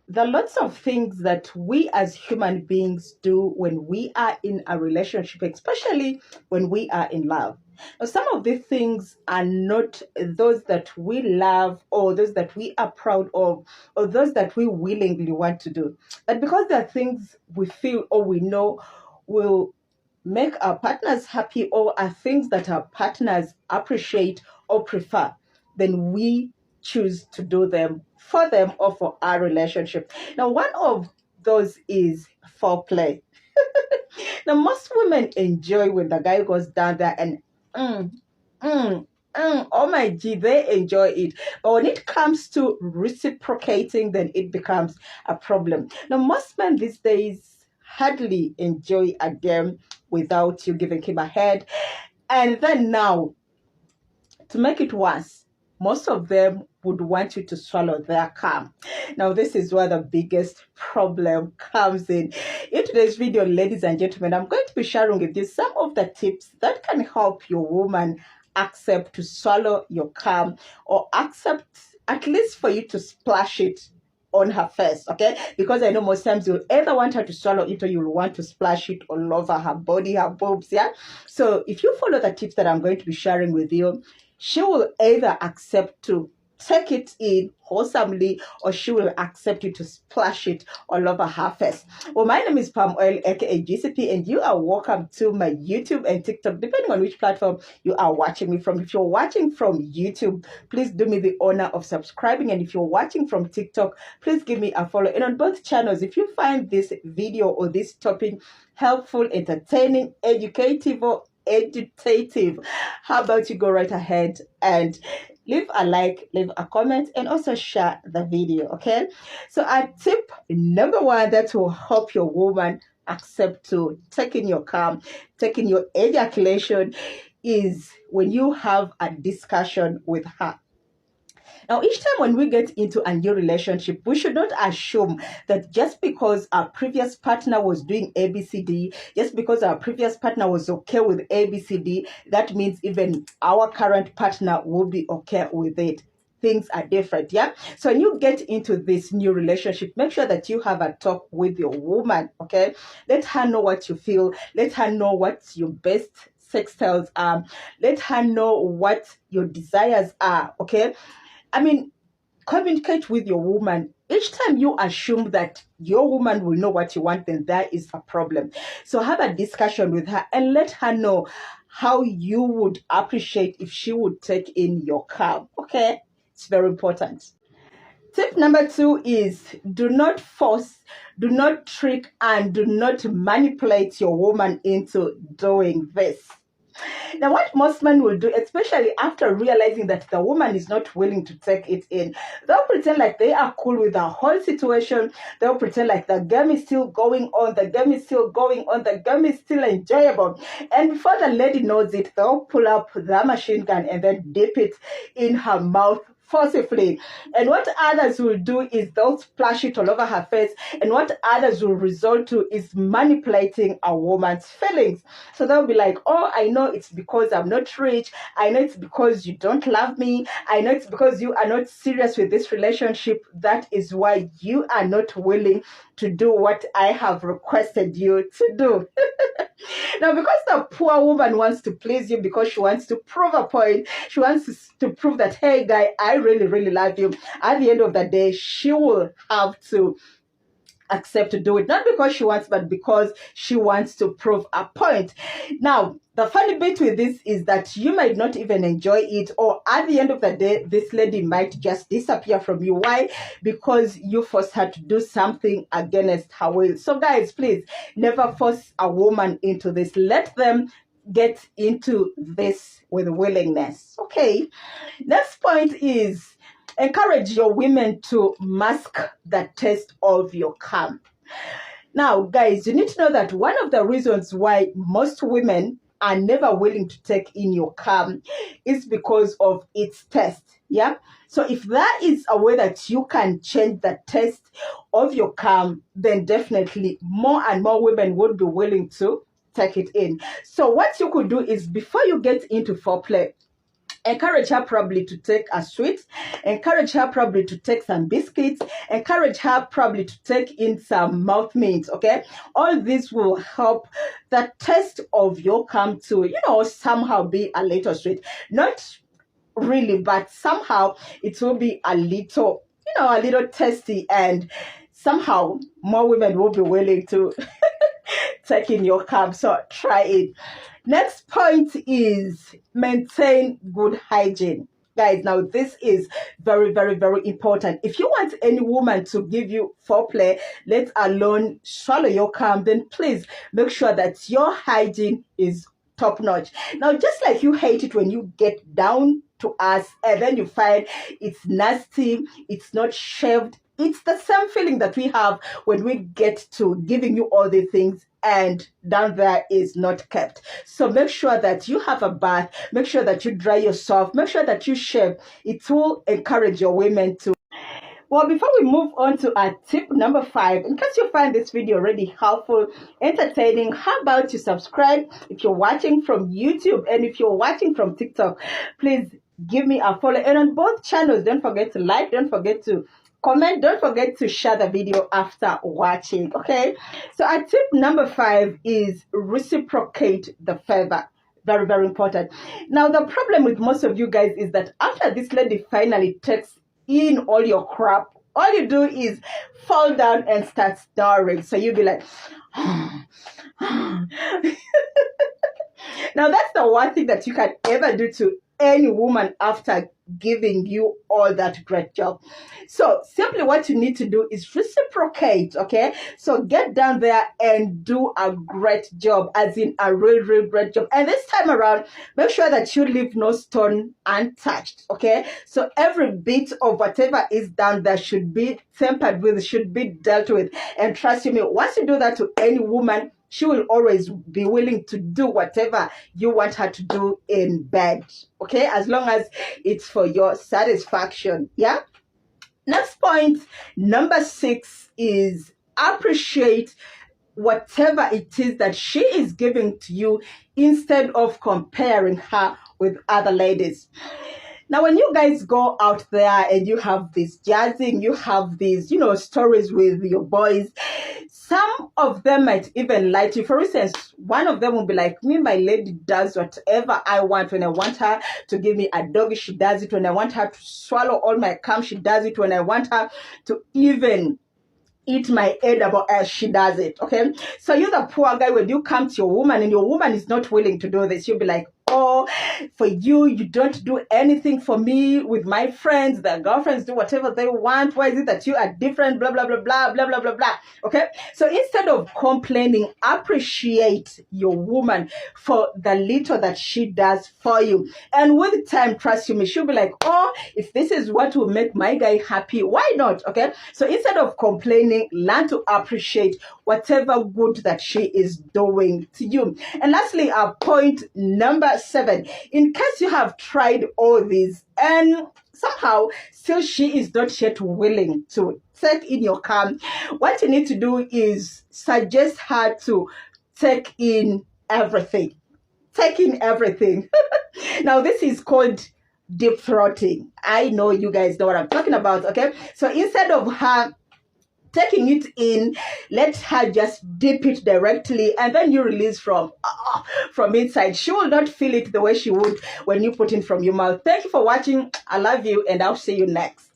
there are lots of things that we as human beings do when we are in a relationship, especially when we are in love. Now, some of these things are not those that we love or those that we are proud of or those that we willingly want to do. But because there are things we feel or we know will make our partners happy or are things that our partners appreciate or prefer, then we choose to do them for them or for our relationship. Now, one of those is foreplay. Now, most women enjoy when the guy goes down there and mm, mm, oh my gee, they enjoy it. But when it comes to reciprocating, then it becomes a problem. Now, most men these days hardly enjoy a game without you giving him a head. And then now, to make it worse, most of them would want you to swallow their cum. Now, this is where the biggest problem comes in. In today's video, ladies and gentlemen, I'm going to be sharing with you some of the tips that can help your woman accept to swallow your cum, or accept at least for you to splash it on her face, okay? Because I know most times you'll either want her to swallow it or you'll want to splash it all over her body, her boobs, yeah? So if you follow the tips that I'm going to be sharing with you, she will either accept to take it in wholesomely or she will accept you to splash it all over her face. Well, my name is Palm Oil, aka GCP, and you are welcome to my YouTube and TikTok, depending on which platform you are watching me from. If you're watching from YouTube, please do me the honor of subscribing, and if you're watching from TikTok, please give me a follow. And on both channels, if you find this video or this topic helpful, entertaining, educative, or edutative, how about you go right ahead and leave a like, leave a comment, and also share the video, okay? So our tip number one that will help your woman accept to taking your cum, taking your ejaculation, is when you have a discussion with her. Now, each time when we get into a new relationship, we should not assume that just because our previous partner was doing ABCD, just because our previous partner was okay with ABCD, that means even our current partner will be okay with it. Things are different, yeah? So when you get into this new relationship, make sure that you have a talk with your woman, okay? Let her know what you feel. Let her know what your best sex styles are. Let her know what your desires are, okay? I mean, communicate with your woman. Each time you assume that your woman will know what you want, then there is a problem. So have a discussion with her and let her know how you would appreciate if she would take in your cum. Okay? It's very important. Tip number two is do not force, do not trick, and do not manipulate your woman into doing this. Now, what most men will do, especially after realizing that the woman is not willing to take it in, they'll pretend like they are cool with the whole situation. They'll pretend like the game is still going on, the game is still going on, the game is still enjoyable. And before the lady knows it, they'll pull up the machine gun and then dip it in her mouth forcibly. And what others will do is they'll splash it all over her face. And what others will resort to is manipulating a woman's feelings. So they'll be like, oh, I know it's because I'm not rich. I know it's because you don't love me. I know it's because you are not serious with this relationship. That is why you are not willing to do what I have requested you to do. Now, because the poor woman wants to please you, because she wants to prove a point, she wants to prove that, hey, guy, I really, really love you. At the end of the day, she will have to accept to do it, not because she wants, but because she wants to prove a point. Now, the funny bit with this is that you might not even enjoy it, or at the end of the day, this lady might just disappear from you. Why? Because you forced her to do something against her will. So guys, please never force a woman into this. Let them get into this with willingness. Okay. Next point is encourage your women to mask the taste of your cum. Now, guys, you need to know that one of the reasons why most women are never willing to take in your cum is because of its taste. Yeah. So if that is a way that you can change the taste of your cum, then definitely more and more women would be willing to take it in. So what you could do is, before you get into foreplay, Encourage her probably to take a sweet. Encourage her probably to take some biscuits. Encourage her probably to take in some mouth mints, okay? All this will help the taste of your cum to, somehow be a little sweet. Not really, but somehow it will be a little, a little tasty, and somehow more women will be willing to take in your cum. So try it. Next point is maintain good hygiene. Guys, now this is very, very, very important. If you want any woman to give you foreplay, let alone swallow your cum, then please make sure that your hygiene is top notch. Now, just like you hate it when you get down to us and then you find it's nasty, it's not shaved, it's the same feeling that we have when we get to giving you all the things and down there is not kept. So make sure that you have a bath, make sure that you dry yourself, make sure that you shave. It will encourage your women to. Well, before we move on to our tip number 5, in case you find this video really helpful, entertaining, how about you subscribe if you're watching from YouTube, and if you're watching from TikTok, please give me a follow. And on both channels, don't forget to like, don't forget to comment, don't forget to share the video after watching, okay? So our tip number 5 is reciprocate the favor. Very, very important. Now, the problem with most of you guys is that after this lady finally takes in all your crap, all you do is fall down and start snoring. So you'll be like, now that's the one thing that you can ever do to any woman after giving you all that great job. So simply what you need to do is reciprocate, okay? So get down there and do a great job, as in a real, real great job. And this time around, make sure that you leave no stone untouched, okay? So every bit of whatever is down there should be tempered with, should be dealt with. And trust me, once you do that to any woman, she will always be willing to do whatever you want her to do in bed, okay? As long as it's for your satisfaction, yeah? Next point, number 6, is appreciate whatever it is that she is giving to you instead of comparing her with other ladies. Now, when you guys go out there and you have this jazzing, you have these, stories with your boys, some of them might even lie to you. For instance, one of them will be like, me, my lady does whatever I want. When I want her to give me a doggy, she does it. When I want her to swallow all my cum, she does it. When I want her to even eat my edible, as she does it, okay? So you're the poor guy. When you come to your woman and your woman is not willing to do this, you'll be like, oh, for you don't do anything for me. With my friends, their girlfriends do whatever they want. Why is it that you are different? Blah, blah, blah, blah, blah, blah, blah, blah. Okay? So instead of complaining, appreciate your woman for the little that she does for you. And with time, trust me, she'll be like, oh, if this is what will make my guy happy, why not? Okay? So instead of complaining, learn to appreciate whatever good that she is doing to you. And lastly, our point number 7, in case you have tried all these and somehow still she is not yet willing to take in your cum, what you need to do is suggest her to take in everything. Take in everything. Now, this is called deep throating. I know you guys know what I'm talking about, okay? So instead of her taking it in, let her just dip it directly, and then you release from inside. She will not feel it the way she would when you put it from your mouth. Thank you for watching. I love you, and I'll see you next.